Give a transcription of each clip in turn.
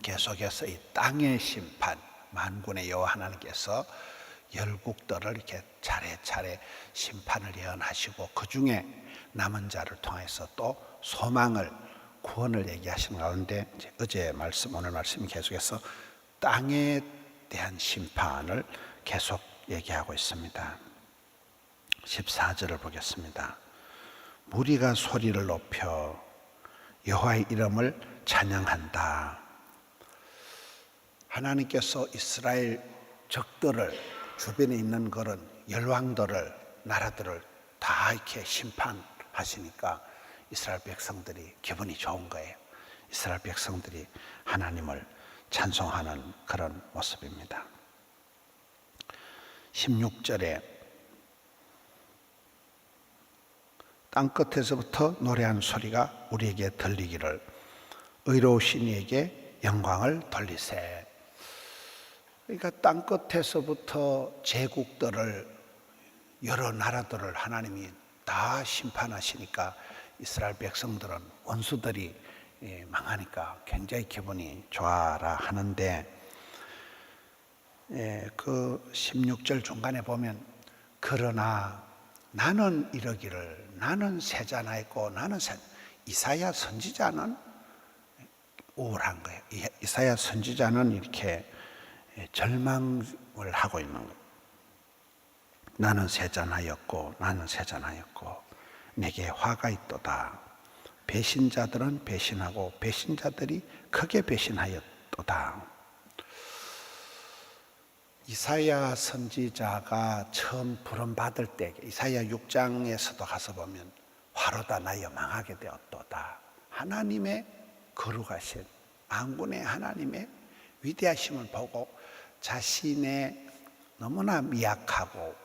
계속해서 이 땅의 심판, 만군의 여호와 하나님께서 열국들을 이렇게 차례차례 심판을 예언하시고 그 중에 남은 자를 통해서 또 소망을, 구원을 얘기하시는 가운데 어제 말씀, 오늘 말씀이 계속해서 땅에 대한 심판을 계속 얘기하고 있습니다. 14절을 보겠습니다. 무리가 소리를 높여 여호와의 이름을 찬양한다. 하나님께서 이스라엘 적들을, 주변에 있는 그런 열왕들을, 나라들을 다 이렇게 심판하시니까 이스라엘 백성들이 기분이 좋은 거예요. 이스라엘 백성들이 하나님을 찬송하는 그런 모습입니다. 16절에 땅끝에서부터 노래하는 소리가 우리에게 들리기를 의로우신 이에게 영광을 돌리세. 그러니까 땅끝에서부터 제국들을, 여러 나라들을 하나님이 다 심판하시니까 이스라엘 백성들은, 원수들이 망하니까 굉장히 기분이 좋아라 하는데, 그 16절 중간에 보면 그러나 나는 이러기를, 나는 세자나였고 나는 이사야 선지자는 우울한 거예요. 이사야 선지자는 이렇게 절망을 하고 있는 거예요. 나는 세자나였고 나는 세자나였고 내게 화가 있도다. 배신자들은 배신하고 배신자들이 크게 배신하였도다. 이사야 선지자가 처음 부름받을 때 이사야 6장에서도 가서 보면 화로다 나여 망하게 되었도다. 하나님의 거룩하신 만군의 하나님의 위대하심을 보고 자신의 너무나 미약하고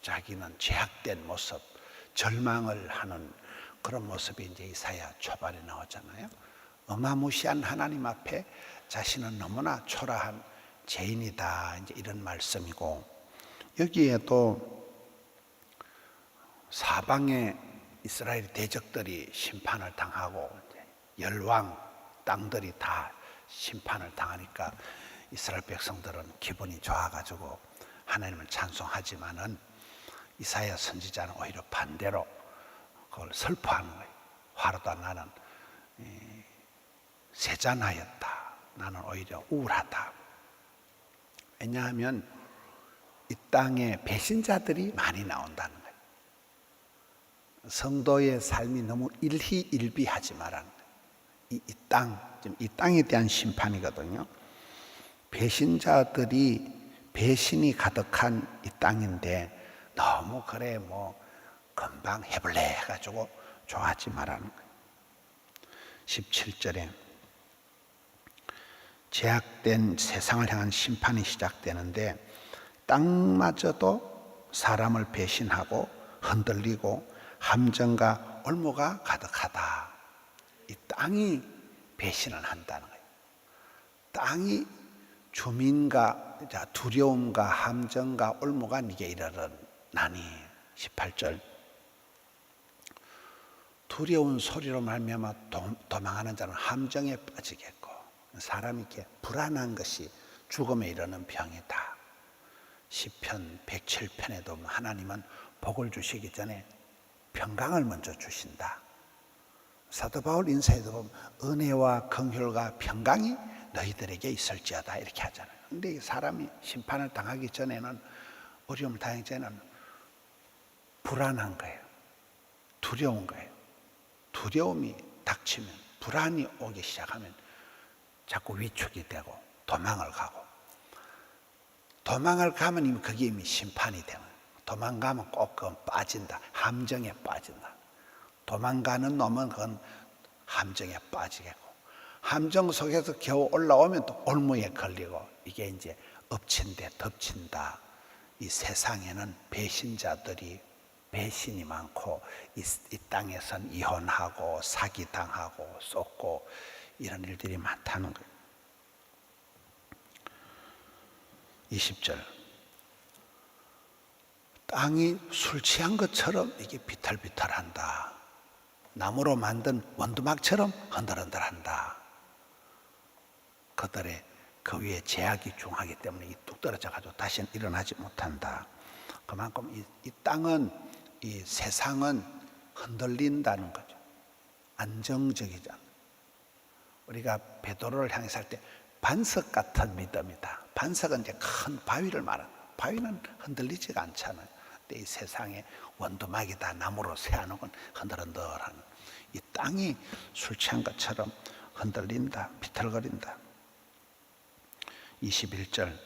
자기는 죄악된 모습, 절망을 하는 그런 모습이 이제 이사야 초반에 나오잖아요. 어마무시한 하나님 앞에 자신은 너무나 초라한 죄인이다, 이제 이런 말씀이고, 여기에도 사방의 이스라엘 대적들이 심판을 당하고 열왕 땅들이 다 심판을 당하니까 이스라엘 백성들은 기분이 좋아가지고 하나님을 찬송하지만은 이사야 선지자는 오히려 반대로 그걸 슬퍼하는 거예요. 화로다 나는 세자나였다. 나는 오히려 우울하다. 왜냐하면 이 땅에 배신자들이 많이 나온다는 거예요. 성도의 삶이 너무 일희일비하지 말라는 거예요. 이 땅에 대한 심판이거든요. 배신자들이, 배신이 가득한 이 땅인데 너무 그래 뭐 금방 해볼래 해가지고 좋아하지 말라는 거예요. 17절에 죄악된 세상을 향한 심판이 시작되는데 땅마저도 사람을 배신하고 흔들리고 함정과 올무가 가득하다. 이 땅이 배신을 한다는 거예요. 땅이 주민과 두려움과 함정과 올무가 네게 이르러나니. 18절 두려운 소리로 말미암아 도망하는 자는 함정에 빠지겠고, 사람이 이렇게 불안한 것이 죽음에 이르는 병이다. 시편 107편에도 하나님은 복을 주시기 전에 평강을 먼저 주신다. 사도 바울 인사에도 보면 은혜와 긍휼과 평강이 너희들에게 있을지어다 이렇게 하잖아요. 근데 사람이 심판을 당하기 전에는, 어려움을 당하기 전에는 불안한 거예요. 두려운 거예요. 두려움이 닥치면, 불안이 오기 시작하면 자꾸 위축이 되고 도망을 가고, 도망을 가면 이미 그게 이미 심판이 되는 거예요. 도망가면 꼭 그건 빠진다. 함정에 빠진다. 도망가는 놈은 그건 함정에 빠지겠고, 함정 속에서 겨우 올라오면 또 올무에 걸리고, 이게 이제 엎친데 덮친다. 이 세상에는 배신자들이, 배신이 많고 이 땅에선 이혼하고 사기당하고 쏟고 이런 일들이 많다는 거예요. 20절 땅이 술 취한 것처럼 이게 비틀비틀한다. 나무로 만든 원두막처럼 흔들흔들한다. 그들의 그 위에 제약이 중하기 때문에 이 뚝 떨어져 가지고 다시는 일어나지 못한다. 그만큼 이 땅은, 이 세상은 흔들린다는 거죠. 안정적이지 않다. 우리가 베드로를 향해서 할 때 반석 같은 믿음이다. 반석은 이제 큰 바위를 말한다. 바위는 흔들리지가 않잖아요. 근데 이 세상에 원두막이다, 나무로 세하는 건 흔들흔들하는, 이 땅이 술 취한 것처럼 흔들린다, 비틀거린다. 21절,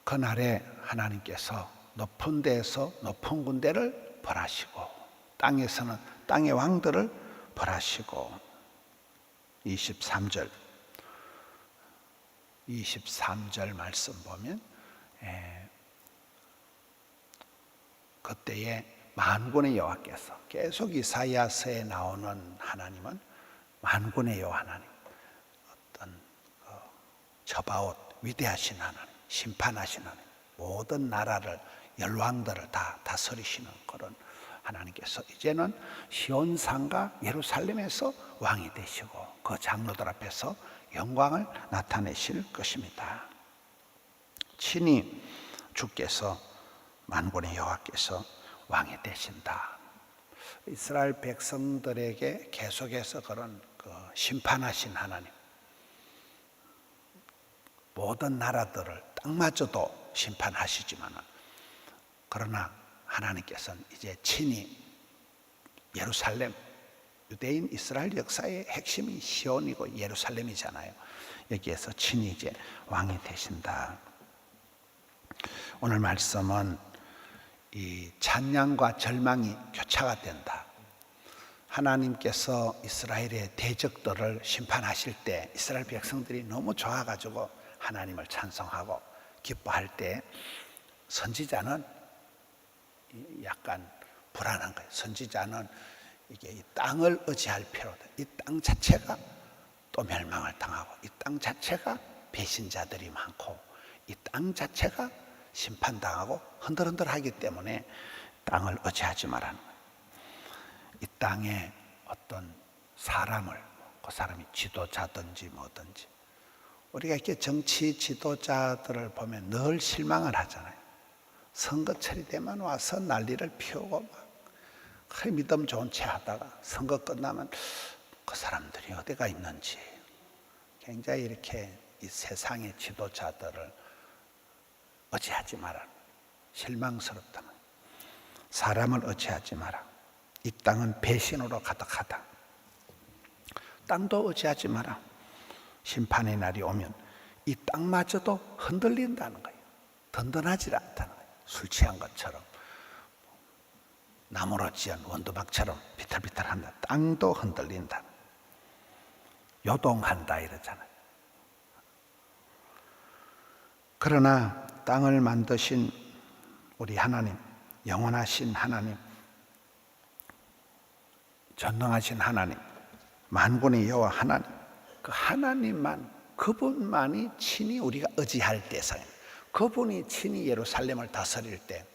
그날에 하나님께서 높은 데에서 높은 군대를 벌하시고 땅에서는 땅의 왕들을 벌하시고. 23절 말씀 보면 그때에 만군의 여호와께서, 계속 이사야서에 나오는 하나님은 만군의 여호와 하나님, 어떤 저바옷, 위대하신 하나님, 심판하신 하나님, 모든 나라를, 열왕들을 다 다스리시는 그런 하나님께서 이제는 시온산과 예루살렘에서 왕이 되시고 그 장로들 앞에서 영광을 나타내실 것입니다. 친히 주께서, 만군의 여호와께서 왕이 되신다. 이스라엘 백성들에게 계속해서 그런 심판하신 하나님, 모든 나라들을 땅마저도 심판하시지만, 그러나 하나님께서는 이제 친히 예루살렘, 유대인 이스라엘 역사의 핵심이 시온이고 예루살렘이잖아요. 여기에서 친히 이제 왕이 되신다. 오늘 말씀은 이 찬양과 절망이 교차가 된다. 하나님께서 이스라엘의 대적들을 심판하실 때 이스라엘 백성들이 너무 좋아가지고 하나님을 찬송하고 기뻐할 때 선지자는 약간 불안한 거예요. 선지자는 이게 이 땅을 의지할 필요다. 이 땅 자체가 또 멸망을 당하고, 이 땅 자체가 배신자들이 많고, 이 땅 자체가 심판당하고 흔들흔들하기 때문에 땅을 의지하지 말라는 거예요. 이 땅에 어떤 사람을, 그 사람이 지도자든지 뭐든지, 우리가 이렇게 정치 지도자들을 보면 늘 실망을 하잖아요. 선거철이 되면 와서 난리를 피우고 막 믿음 좋은 체 하다가 선거 끝나면 그 사람들이 어디가 있는지, 굉장히 이렇게 이 세상의 지도자들을 의지하지 마라. 실망스럽다면 사람을 의지하지 마라. 이 땅은 배신으로 가득하다. 땅도 의지하지 마라. 심판의 날이 오면 이 땅마저도 흔들린다는 거예요. 든든하지 않다는 거예요. 술 취한 것처럼, 나무로 지은 원두막처럼 비틀비틀한다. 땅도 흔들린다. 요동한다 이러잖아요. 그러나 땅을 만드신 우리 하나님, 영원하신 하나님, 전능하신 하나님, 만군의 여호와 하나님, 그 하나님만, 그분만이 친히 우리가 의지할 대상입니다. 그분이 친히 예루살렘을 다스릴 때,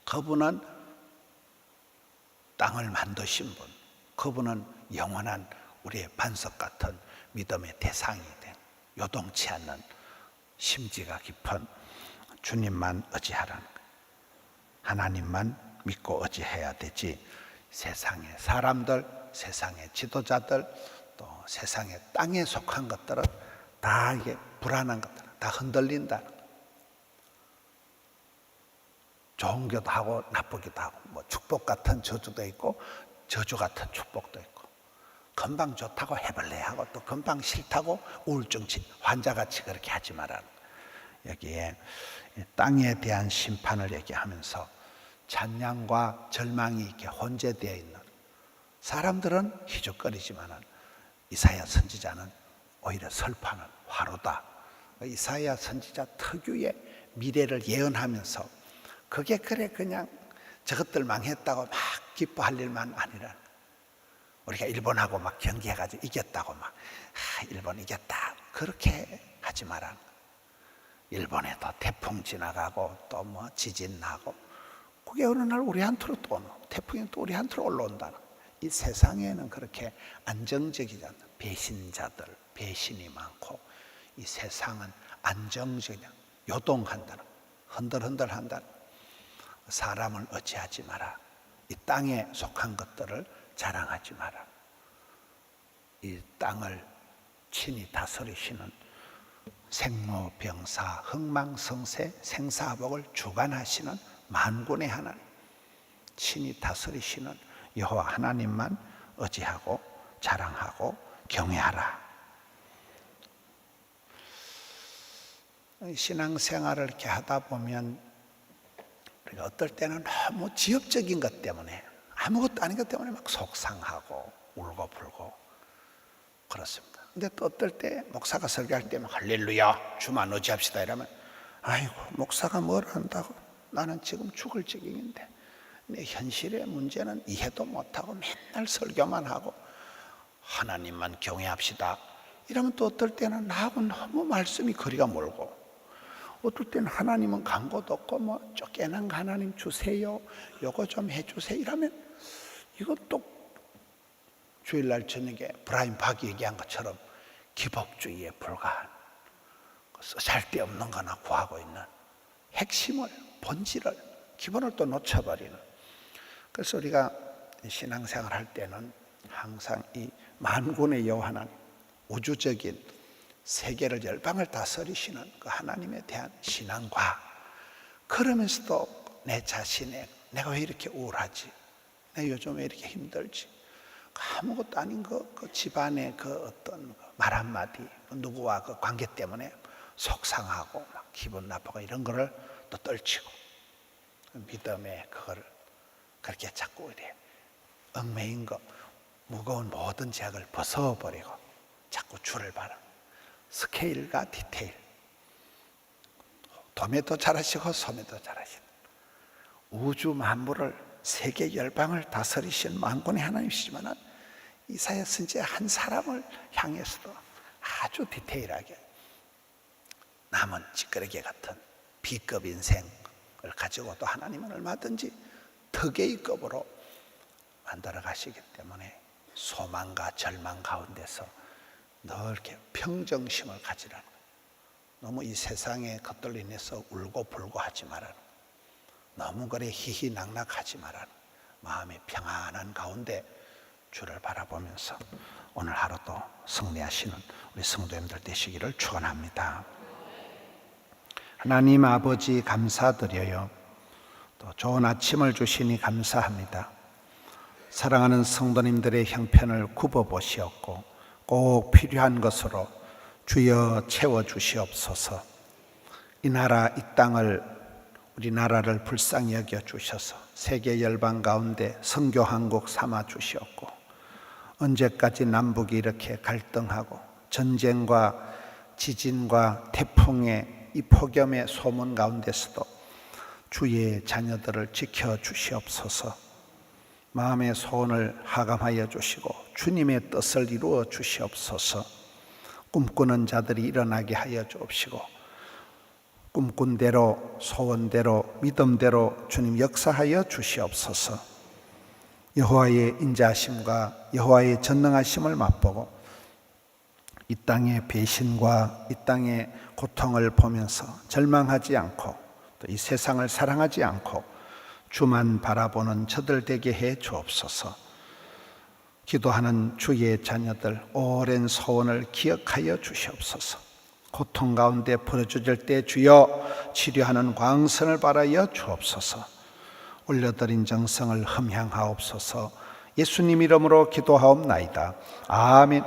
그분은 땅을 만드신 분, 그분은 영원한 우리의 반석 같은 믿음의 대상이 된, 요동치 않는 심지가 깊은 주님만 의지하라는 거예요. 하나님만 믿고 의지해야 되지, 세상의 사람들, 세상의 지도자들, 또 세상의 땅에 속한 것들은 다 이게 불안한 것들, 다 흔들린다. 좋은 것도 하고 나쁘기도 하고, 뭐 축복 같은 저주도 있고 저주 같은 축복도 있고, 금방 좋다고 해벌레하고 또 금방 싫다고 우울증 환자같이 그렇게 하지 마라. 여기에 땅에 대한 심판을 얘기하면서 찬양과 절망이 이렇게 혼재되어 있는, 사람들은 희죽거리지만 이사야 선지자는 오히려 슬퍼하는 화로다. 이사야 선지자 특유의 미래를 예언하면서 그게 그래 그냥 저것들 망했다고 막 기뻐할 일만 아니라, 우리가 일본하고 막 경기해가지고 이겼다고 막 일본 이겼다 그렇게 하지 마라. 일본에도 태풍 지나가고 또 뭐 지진 나고, 그게 어느 날 우리한테로 또 오는, 태풍이 또 우리한테로 올라온다. 이 세상에는 그렇게 안정적이지 않다. 배신자들, 배신이 많고 이 세상은 안정적이냐 요동한다는, 흔들흔들한다는. 사람을 의지하지 마라. 이 땅에 속한 것들을 자랑하지 마라. 이 땅을 친히 다스리시는 생로병사 흥망성쇠 생사복을 주관하시는 만군의 하나님, 친히 다스리시는 여호와 하나님만 의지하고 자랑하고 경외하라. 신앙생활을 이렇게 하다 보면 우리가 어떨 때는 너무 지엽적인 것 때문에, 아무것도 아닌 것 때문에 막 속상하고 울고불고 그렇습니다. 근데 또 어떨 때 목사가 설교할 때 막 할렐루야 주만 의지합시다 이러면, 아이고 목사가 뭘 한다고, 나는 지금 죽을 지경인데 내 현실의 문제는 이해도 못하고 맨날 설교만 하고 하나님만 경외합시다 이러면, 또 어떨 때는 나하고 너무 말씀이 거리가 멀고, 어떨 때는 하나님은 간 곳 없고 뭐 쫓겨난 하나님 주세요, 요거 좀 해주세요 이러면, 이건 또 주일날 저녁에 브라임 박이 얘기한 것처럼 기복주의에 불과한, 쓸데없는 거나 구하고 있는 핵심을, 본질을, 기본을 또 놓쳐버리는. 그래서 우리가 신앙생활 할 때는 항상 이 만군의 여호와 하나님, 우주적인 세계를 열방을 다스리시는 그 하나님에 대한 신앙과, 그러면서도 내 자신의, 내가 왜 이렇게 우울하지, 내가 요즘 왜 이렇게 힘들지, 아무것도 아닌 그 집안의 그 어떤 말 한마디, 누구와 그 관계 때문에 속상하고 막 기분 나쁘고 이런 거를 또 떨치고, 믿음의 그거를 그렇게 자꾸 이래 얽매인 거, 무거운 모든 죄악을 벗어버리고 자꾸 주를 바라. 스케일과 디테일, 도매도 잘하시고 소매도 잘하시고 우주 만물을, 세계 열방을 다스리신 만군의 하나님이시지만, 이사야 선지자 한 사람을 향해서도 아주 디테일하게 남은 찌끄레기 같은 B급 인생을 가지고 또 하나님은 얼마든지 특A급으로 만들어 가시기 때문에 소망과 절망 가운데서 늘 이렇게 평정심을 가지라는 거예요. 너무 이 세상의 것들로 인해서 울고불고 하지 말라는 거예요. 너무 그래 희희낙낙하지 말라는 거예요. 마음의 평안한 가운데 주를 바라보면서 오늘 하루도 승리하시는 우리 성도님들 되시기를 축원합니다. 하나님 아버지 감사드려요. 또 좋은 아침을 주시니 감사합니다. 사랑하는 성도님들의 형편을 굽어보시었고 꼭 필요한 것으로 주여 채워주시옵소서. 이 나라 이 땅을, 우리나라를 불쌍히 여겨주셔서 세계 열방 가운데 선교한국 삼아주시옵고, 언제까지 남북이 이렇게 갈등하고 전쟁과 지진과 태풍의 이 폭염의 소문 가운데서도 주의 자녀들을 지켜주시옵소서. 마음의 소원을 하감하여 주시고 주님의 뜻을 이루어 주시옵소서. 꿈꾸는 자들이 일어나게 하여 주옵시고, 꿈꾼 대로, 소원대로, 믿음대로 주님 역사하여 주시옵소서. 여호와의 인자하심과 여호와의 전능하심을 맛보고 이 땅의 배신과 이 땅의 고통을 보면서 절망하지 않고, 또 이 세상을 사랑하지 않고 주만 바라보는 저들 되게 해 주옵소서. 기도하는 주의 자녀들 오랜 소원을 기억하여 주시옵소서. 고통 가운데 부르짖을 때 주여 치료하는 광선을 발하여 주옵소서. 올려드린 정성을 흠향하옵소서. 예수님 이름으로 기도하옵나이다. 아멘.